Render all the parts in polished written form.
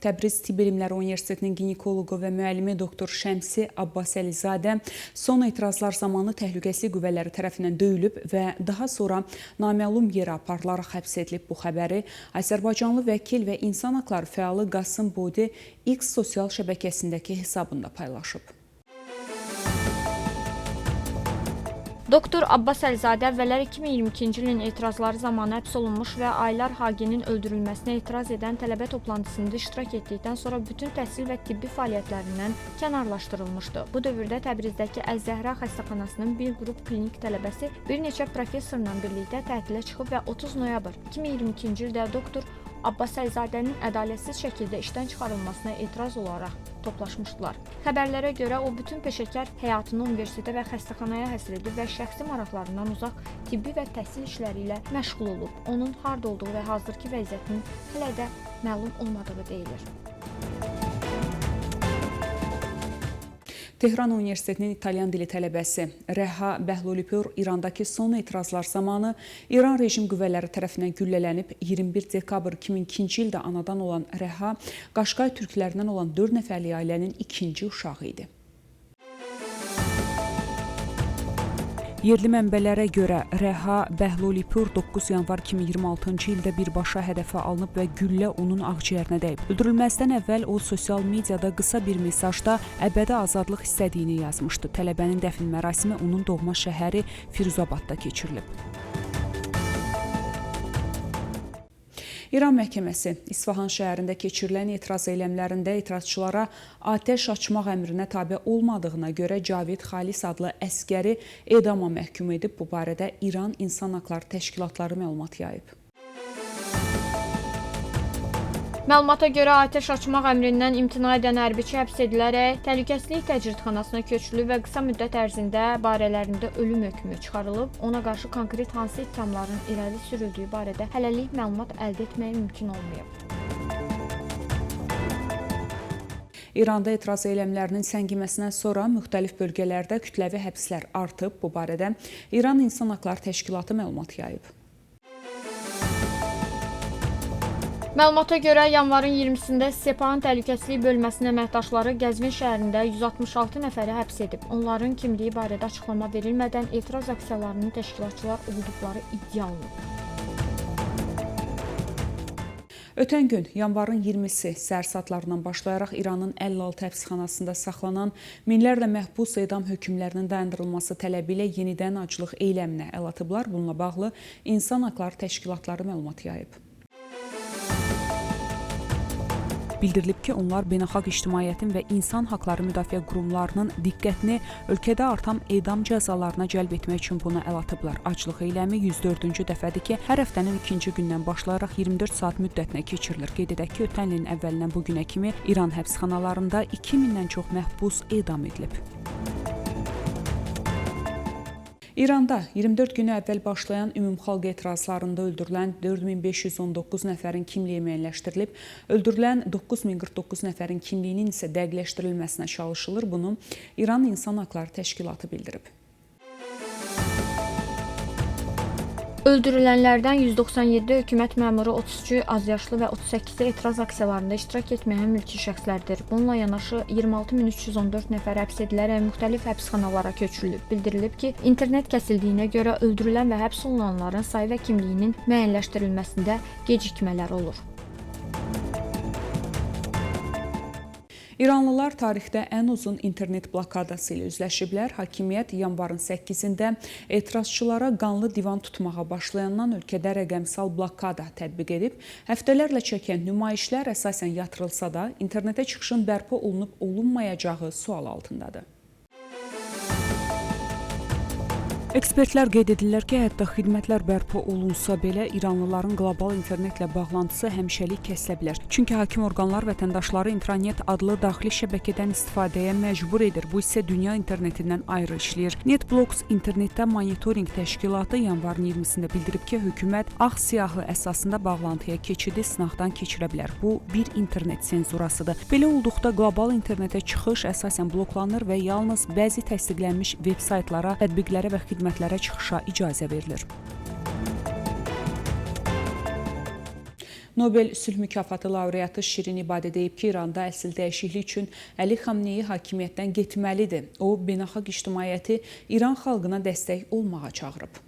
Təbriz Tibb Elmləri Universitetinin ginekoloqu və müəllimi doktor Şəmsi Abbasəlizadə son etirazlar zamanı təhlükəsizlik qüvvələri tərəfindən döyülüb və daha sonra naməlum yerə aparılaraq həbs edilib. Bu xəbəri Azərbaycanlı vəkil və insan haqları fəalı Qasım Bodi X sosial şəbəkəsindəki hesabında paylaşıb. Doktor Abbasəlizadə əvvəllər 2022-ci ilin etirazları zamanı həbs olunmuş və Aylar Haginin öldürülməsinə etiraz edən tələbə toplantısında iştirak etdikdən sonra bütün təhsil və tibbi fəaliyyətlərindən kənarlaşdırılmışdı. Bu dövrdə Təbrizdəki Əz-Zəhra xəstəxanasının bir qrup klinik tələbəsi bir neçə professorla birlikdə tətilə çıxıb və 30 noyabr 2022-ci ildə doktor Abbasəlizadənin ədalətsiz şəkildə işdən çıxarılmasına etiraz olaraq toplaşmışdılar. Xəbərlərə görə o bütün peşəkar həyatını universitetə və xəstəxanaya həsr edib və şəxsi maraqlarından uzaq tibbi və təhsil işləri ilə məşğul olub. Onun harda olduğu və hazırki vəziyyətinin hələ də məlum olmadığı deyilir. Tehran Universitetinin İtalyan dili tələbəsi Rəha Bəhlulipur İrandakı son etirazlar zamanı İran rejim qüvvələri tərəfindən güllələnib. 21 dekabr 2002-ci ildə anadan olan Rəha, Qaşqay türklərindən olan 4 nəfərlik ailənin ikinci uşağı idi. Yerli mənbələrə görə Rəha Bəhlulipur 9 yanvar 2026-cı ildə birbaşa hədəfə alınıb və güllə onun ağciyərinə dəyib. Öldürülməzdən əvvəl o sosial mediada qısa bir mesajda əbədi azadlıq istədiyini yazmışdı. Tələbənin dəfn mərasimi onun doğma şəhəri Firuzabadda keçirilib. İran məhkəməsi İsfahan şəhərində keçirilən etiraz eylemlərində etirazçılara atəş açmaq əmrinə tabe olmadığına görə Cavid Xalis adlı əskəri edama məhkum edib. Bu barədə İran İnsan Haqları Təşkilatları məlumat yayıb. Məlumata görə atəş açmaq əmrindən imtina edən hərbiçi həbs edilərək təhlükəsizlik təcridxanasına köçürülüb və qısa müddət ərzində barələrində ölüm hökmü çıxarılıb. Ona qarşı konkret hansı ittihamların irəli sürüldüyü barədə hələlik məlumat əldə etmək mümkün olmayıb. İranda etiraz eylemlərinin səngiməsinə sonra müxtəlif bölgələrdə kütləvi həbslər artıb. Bu barədə İran İnsan Haqları Təşkilatı məlumat yayıb. Məlumata görə yanvarın 20-sində Sepahan Təhlükəsizlik Bölməsinin əməkdaşları Qəzvin şəhərində 166 nəfəri həbs edib. Onların kimliyi barədə açıqlama verilmədən etiraz aksiyalarının təşkilatçılar olduqları iddia olunub. Ötən gün yanvarın 20-si səhər saatlarından başlayaraq İranın 56 həbsxanasında saxlanan minlərlə məhbus edam hökmlərinin dayandırılması tələbi ilə yenidən aclıq eyləminə əl atıblar. Bununla bağlı İnsan Haqları Təşkilatları məlumat yayıb. Bildirilib ki, onlar beynəlxalq ictimaiyyətin və insan haqları müdafiə qurumlarının diqqətini ölkədə artan edam cəzalarına cəlb etmək üçün buna əl atıblar. Aclıq eyləmi 104-cü dəfədir ki, hər həftənin ikinci gündən başlayaraq 24 saat müddətinə keçirilir. Qeyd edək ki, ötən ilin əvvəlindən bu günə kimi İran həbsxanalarında 2000-dən çox məhbus edam edilib. İranda 24 günü əvvəl başlayan ümumxalq etirazlarında öldürülən 4519 nəfərin kimliyi müəyyənləşdirilib. Öldürülən 9049 nəfərin kimliyinin isə dəqiqləşdirilməsinə çalışılır. Bunu İran İnsan Haqları Təşkilatı bildirib. Öldürülənlərdən 197 hökumət məmuru, 33-ü azyaşlı və 38-i etiraz aksiyalarında iştirak etməyən mülki şəxslərdir. Bununla yanaşı 26314 nəfər həbs edilərək müxtəlif həbsxanalara köçürülüb. Bildirilib ki, internet kəsildiyinə görə öldürülən və həbs olunanların sayı və kimliyinin müəyyənləşdirilməsində gecikmələr olur. İranlılar tarixdə ən uzun internet blokadası ilə üzləşiblər. Hakimiyyət yanvarın 8-də etirazçılara qanlı divan tutmağa başlayandan ölkədə rəqəmsal blokada tətbiq edib. Həftələrlə çəkən nümayişlər əsasən yatırılsa da, internetə çıxışın bərpa olunub-olunmayacağı sual altındadır. Ekspertlər qeyd edirlər ki, hətta xidmətlər bərpa olunsa belə İranlıların qlobal internetlə bağlantısı həmişəlik kəsilə bilər. Çünki hakim orqanlar vətəndaşları intranet adlı daxili şəbəkədən istifadəyə məcbur edir. Bu isə dünya internetindən ayrı işləyir. NetBlocks internetdə monitorinq təşkilatı yanvarın 20-sində bildirib ki, hökumət ağ siyahı əsasında bağlantıya keçidi sınaqdan keçirə bilər. Bu bir internet senzurasıdır. Belə olduqda qlobal internetə çıxış əsasən bloklanır və yalnız bəzi təsdiqlənmiş veb saytlara, tətbiqlərə və xidmətlərə çıxışa icazə verilir. Nobel sülh mükafatı laureatı Şirin İbadə deyib ki, İranda əsl dəyişiklik üçün Əli Xamneyi hakimiyyətdən getməlidir. O, beynəlxalq ictimaiyyəti İran xalqına dəstək olmağa çağırıb.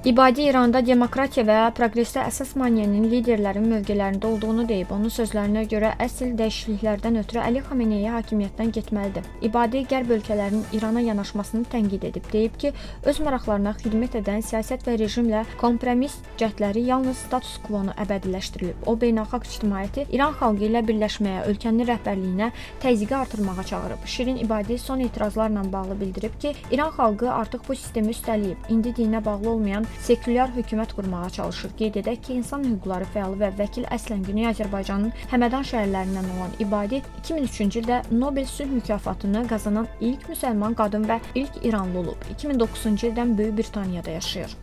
İbadi İranda demokratiya və proqresdə əsas maneənin liderlərin mövqelərində olduğunu deyib. Onun sözlərinə görə əsl dəyişikliklərdən ötürü Əli Xameneyi hakimiyyətdən getməlidir. İbadi Qərb ölkələrinin İrana yanaşmasını tənqid edib. Deyib ki, öz maraqlarına xidmət edən siyasət və rejimlə kompromis cəhdləri yalnız status quo-nu əbədiləşdirilib. O, beynəlxalq ictimaiyyəti İran xalqı ilə birləşməyə, ölkənin rəhbərliyinə təzyiqi artırmağa çağırıb. Şirin İbadi son etirazlarla bağlı bildirib ki, İran xalqı artıq bu sistemi üstələyib. İndi dinə bağlı olmayan sekulyar hökumət qurmağa çalışır. Qeyd edək ki, insan hüquqları fəalı və vəkil əslən Güney Azərbaycanın Həmədan şəhərlərindən olan İbadi 2003-cü ildə Nobel sülh mükafatını qazanan ilk müsəlman qadın və ilk İranlı olub. 2009-cu ildən Böyük Britaniyada yaşayır.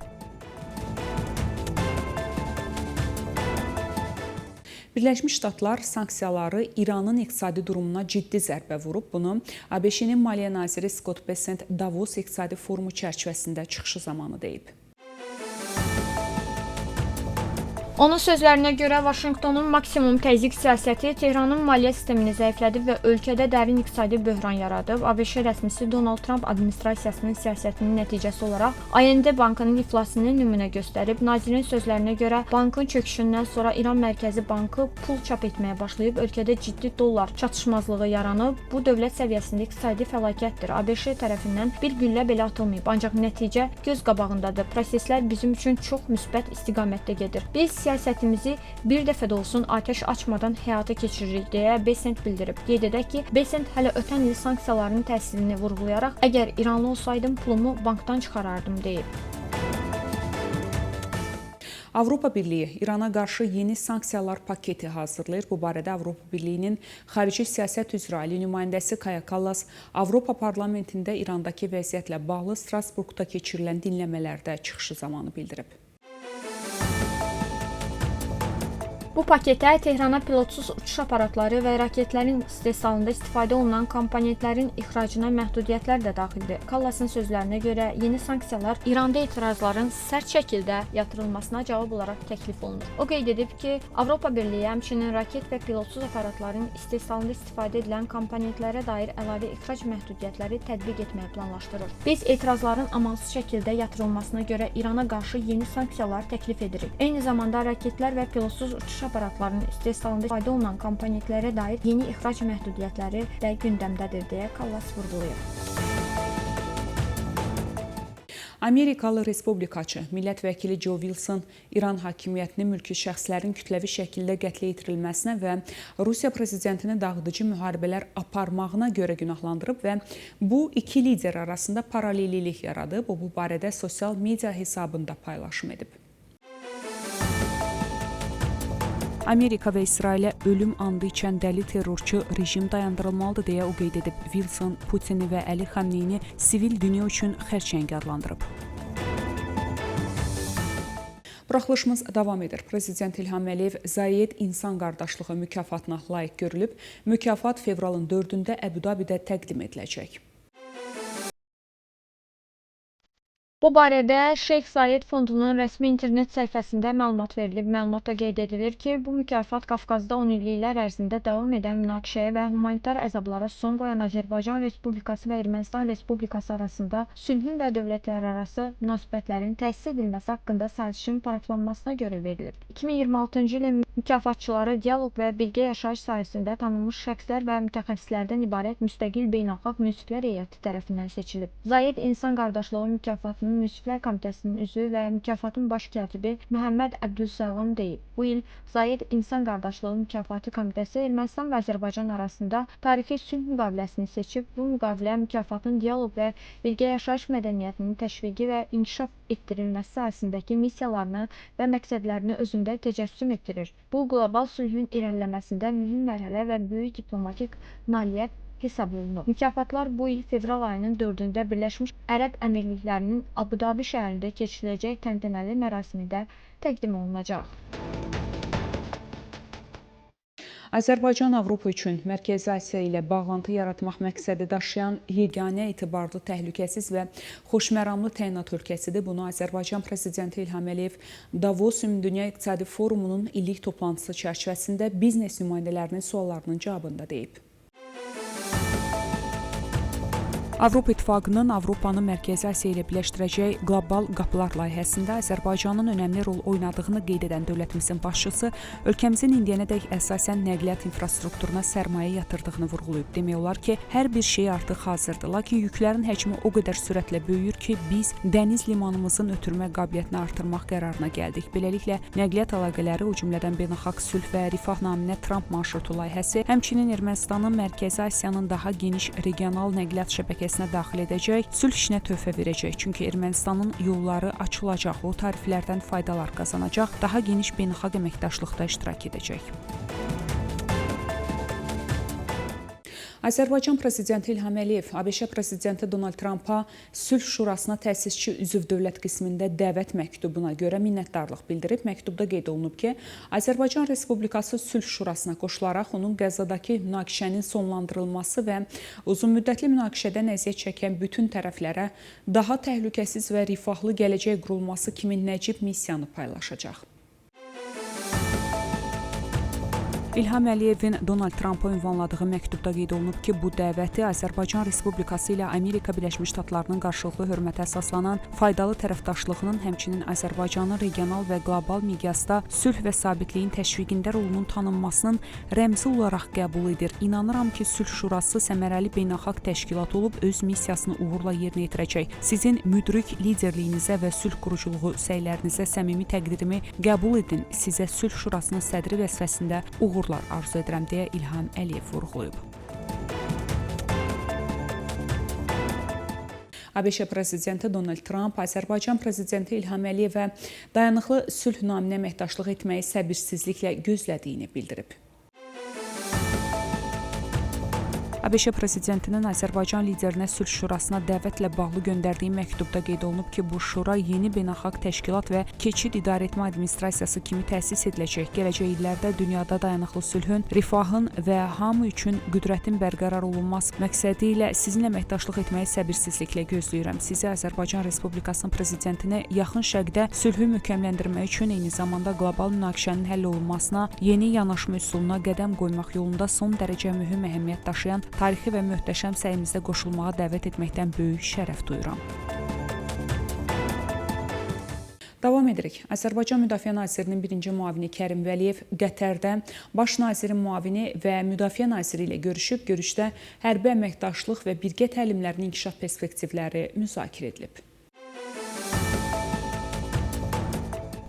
Birləşmiş Ştatlar sanksiyaları İranın iqtisadi durumuna ciddi zərbə vurub. Bunu ABŞ-nin Maliyyə naziri Scott Bessent Davos iqtisadi forumu çərçivəsində çıxışı zamanı deyib. Onun sözlərinə görə Vaşinqtonun maksimum təzyiq siyasəti Tehranın maliyyə sistemini zəiflədib və ölkədə dərin iqtisadi böhran yaradıb. ABŞ rəsmisi Donald Trump administrasiyasının siyasətinin nəticəsi olaraq IND bankının iflasını nümunə göstərib. Nazirin sözlərinə görə bankın çöküşündən sonra İran Mərkəzi Bankı pul çap etməyə başlayıb, ölkədə ciddi dollar çatışmazlığı yaranıb. Bu dövlət səviyyəsində iqtisadi fəlakətdir. ABŞ tərəfindən bir güllə belə atılmayıb, ancaq nəticə göz qabağındadır. Proseslər bizim üçün çox müsbət istiqamətdə gedir. Biz siyasətimizi bir dəfə də olsun atəş açmadan həyata keçiririk, deyə Bessent bildirib. Qeyd edək ki, Bessent hələ ötən il sanksiyaların təsirini vurğulayaraq, əgər İranlı olsaydım pulumu bankdan çıxarardım, deyib. Avropa Birliyi İrana qarşı yeni sanksiyalar paketi hazırlayır. Bu barədə Avropa Birliyinin xarici siyasət üzrə ali nümayəndəsi Kaja Kallas Avropa Parlamentində İrandakı vəziyyətlə bağlı Strasburqda keçirilən dinləmələrdə çıxışı zamanı bildirib. Bu paketə Tehrana pilotsuz uçuş aparatları və raketlərin istehsalında istifadə olunan komponentlərin ixracına məhdudiyyətlər də daxildir. Kallasın sözlərinə görə yeni sanksiyalar İranda etirazların sərt şəkildə yatırılmasına cavab olaraq təklif olunur. O qeyd edib ki, Avropa Birliyi həmçinin raket və pilotsuz aparatların istehsalında istifadə edilən komponentlərə dair əlavə ixrac məhdudiyyətləri tətbiq etməyi planlaşdırır. Biz etirazların amansız şəkildə yatırılmasına görə İrana qarşı yeni sanksiyalar təklif edirik. Eyni zamanda raketlər və pilotsuz uçuş aparatlarının istehsalında istifadə olunan komponentlərə dair yeni ixrac məhdudiyyətləri də gündəmdədir, deyə Kallas vurğulayıb. Amerikalı respublikaçı millət vəkili Joe Wilson İran hakimiyyətini mülki şəxslərin kütləvi şəkildə qətlə yetirilməsinə və Rusiya prezidentini dağıdıcı müharibələr aparmağına görə günahlandırıb və bu iki lider arasında paralellik yaradıb. O, bu barədə sosial media hesabında paylaşım edib. Amerika və İsrailə ölüm andı içən dəli terrorçu rejim dayandırılmalıdır deyə o qeyd edib. Wilson Putini və Əli Xamneyini sivil dünya üçün xərçəng adlandırıb. Buraxılışımız davam edir. Prezident İlham Əliyev Zayed İnsan Qardaşlığı mükafatına layiq görülüb. Mükafat fevralın 4-də Əbu-Dabidə təqdim ediləcək. Bu barədə Şeyx Zayed Fondunun rəsmi internet səhifəsində məlumat verilib. Məlumatda qeyd edilir ki, bu mükafat Qafqazda 10 illiklər ərzində davam edən münaqişəyə və humanitar əzablara son qoyan Azərbaycan Respublikası və Ermənistan Respublikası arasında sülhün və dövlətlərarası münasibətlərin təsis edilməsi haqqında sazişin paraflanmasına görə verilib. 2026-cı ilin mükafatçıları dialoq və birgə yaşayış sahəsində tanınmış şəxslər və mütəxəssislərdən ibarət müstəqil beynəlxalq münsiflər heyəti tərəfindən seçilib. Zayed İnsan Qardaşlığı mükafatının Münsiflər Komitəsinin üzvü və mükafatın baş katibi Məhəmməd Əbdülsəlam deyib. Bu il Zayed İnsan Qardaşlığı Mükafatı Komitəsi Ermənistan və Azərbaycan arasında tarixi sülh müqaviləsini seçib. Bu müqavilə mükafatın dialoq və birgə yaşayış mədəniyyətinin təşviqi və inkişaf etdirilməsi sahəsindəki missiyalarını və məqsədlərini özündə təcəssüm etdirir. Bu, qlobal sülhün irəliləməsində mühüm mərhələ və böyük diplomatik nailiyyət hesab olunub. Mükafatlar bu il fevral ayının 4-də Birləşmiş Ərəb Əmirliklərinin Abu-Dabi şəhərində keçiriləcək təntənəli mərasimdə təqdim olunacaq. Azərbaycan Avropa üçün Mərkəzi Asiya ilə bağlantı yaratmaq məqsədi daşıyan yeganə etibarlı, təhlükəsiz və xoşməramlı təyinat ölkəsidir. Bunu Azərbaycan Prezidenti İlham Əliyev Davos Ümumdünya İqtisadi Forumunun illik toplantısı çərçivəsində biznes nümayəndələrinin suallarının cavabında deyib. Avropa İttifaqının Avropanı Mərkəzi Asiya ilə birləşdirəcək Qlobal Qapılar layihəsində Azərbaycanın önəmli rol oynadığını qeyd edən dövlətimizin başçısı, ölkəmizin indiyənədək əsasən nəqliyyat infrastrukturuna sərmayə yatırdığını vurğulayıb. Demək olar ki, hər bir şey artıq hazırdır. Lakin yüklərin həcmi o qədər sürətlə böyüyür ki, biz dəniz limanımızın ötürmə qabiliyyətini artırmaq qərarına gəldik. Beləliklə, nəqliyyat əlaqələri, o cümlədən beynəlxalq sülh və rifah naminə Tramp marşrutu layihəsi, həmçinin Ermənistanın Mərkəzi Asiyanın daha geniş regional nəqliyyat şəbəkəsi daxil edəcək, sülh işinə töhfə verəcək. Çünki Ermənistanın yolları açılacaq, o tariflərdən faydalar qazanacaq, daha geniş beynəlxalq əməkdaşlıqda iştirak edəcək. Azərbaycan Prezidenti İlham Əliyev ABŞ Prezidenti Donald Trampa Sülh Şurasına təsisçi üzv dövlət qismində dəvət məktubuna görə minnətdarlıq bildirib. Məktubda qeyd olunub ki, Azərbaycan Respublikası Sülh Şurasına qoşularaq onun Qəzzadakı münaqişənin sonlandırılması və uzunmüddətli münaqişədən əziyyət çəkən bütün tərəflərə daha təhlükəsiz və rifahlı gələcək qurulması kimi nəcib missiyanı paylaşacaq. İlham Əliyevin Donald Trampa ünvanladığı məktubda qeyd olunub ki, bu dəvəti Azərbaycan Respublikası ilə Amerika Birləşmiş Ştatlarının qarşılıqlı hörmətə əsaslanan faydalı tərəfdaşlığının, həmçinin Azərbaycanın regional və qlobal miqyasda sülh və sabitliyin təşviqində rolunun tanınmasının rəmzi olaraq qəbul edir. İnanıram ki, Sülh Şurası səmərəli beynəlxalq təşkilat olub öz missiyasını uğurla yerinə yetirəcək. Sizin müdrik liderliyinizə və sülh quruculuğu səylərinizə səmimi təqdirimi qəbul edin. Sizə Sülh Şurasının sədri vəzifəsində uğurlar arzu edirəm deyə İlham Əliyev vurğulayıb. ABŞ Prezidenti Donald Trump Azərbaycan Prezidenti İlham Əliyevə dayanıqlı sülh naminə əməkdaşlıq etməyi səbirsizliklə gözlədiyini bildirib. ABŞ Prezidentinin Azərbaycan liderinə Sülh Şurasına dəvətlə bağlı göndərdiyi məktubda qeyd olunub ki, bu şura yeni beynəlxalq təşkilat və keçid idarəetmə administrasiyası kimi təsis ediləcək. Gələcək illərdə dünyada dayanıqlı sülhün, rifahın və hamı üçün qüdrətin bərqərar olunması məqsədi ilə sizinlə əməkdaşlıq etməyi səbirsizliklə gözləyirəm. Sizi Azərbaycan Respublikasının prezidentini yaxın şərqdə sülhü möhkəmləndirmək üçün, eyni zamanda qlobal münaqişənin həll olunmasına, yeni yanaşma üsuluna qədəm qoymaq yolunda son dərəcə mühüm əhəmiyyət daşıyan tarixi və möhtəşəm səyimizdə qoşulmağa dəvət etməkdən böyük şərəf duyuram. Davam edirik. Azərbaycan Müdafiə Nazirinin birinci müavini Kərim Vəliyev Qətərdə Baş nazirin müavini və Müdafiə naziri ilə görüşüb. Görüşdə hərbi əməkdaşlıq və birgə təlimlərin inkişaf perspektivləri müzakirə edilib.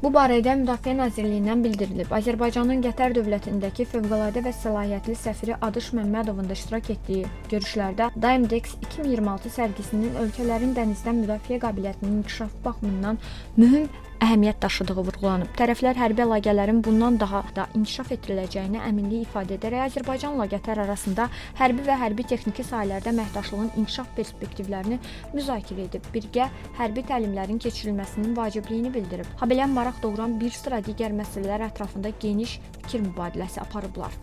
Bu barədə Müdafiə Nazirliyindən bildirilib. Azərbaycanın Qətər dövlətindəki fövqəladə və səlahiyyətli səfiri Adış Məmmədovun da iştirak etdiyi görüşlərdə Daimdex 2026 sərgisinin ölkələrin dənizdən müdafiə qabiliyyətinin inkişafı baxımından mühüm əhəmiyyət daşıdığı vurğulanıb. Tərəflər hərbi əlaqələrin bundan daha da inkişaf etdiriləcəyini əminlik ifadə edərək Azərbaycanla Qətər arasında hərbi və hərbi texniki sahələrdə əməkdaşlığın inkişaf perspektivlərini müzakirə edib. Birgə hərbi təlimlərin keçirilməsinin vacibliyini bildirib. Habelə maraq doğuran bir sıra digər məsələlər ətrafında geniş fikir mübadiləsi aparıblar.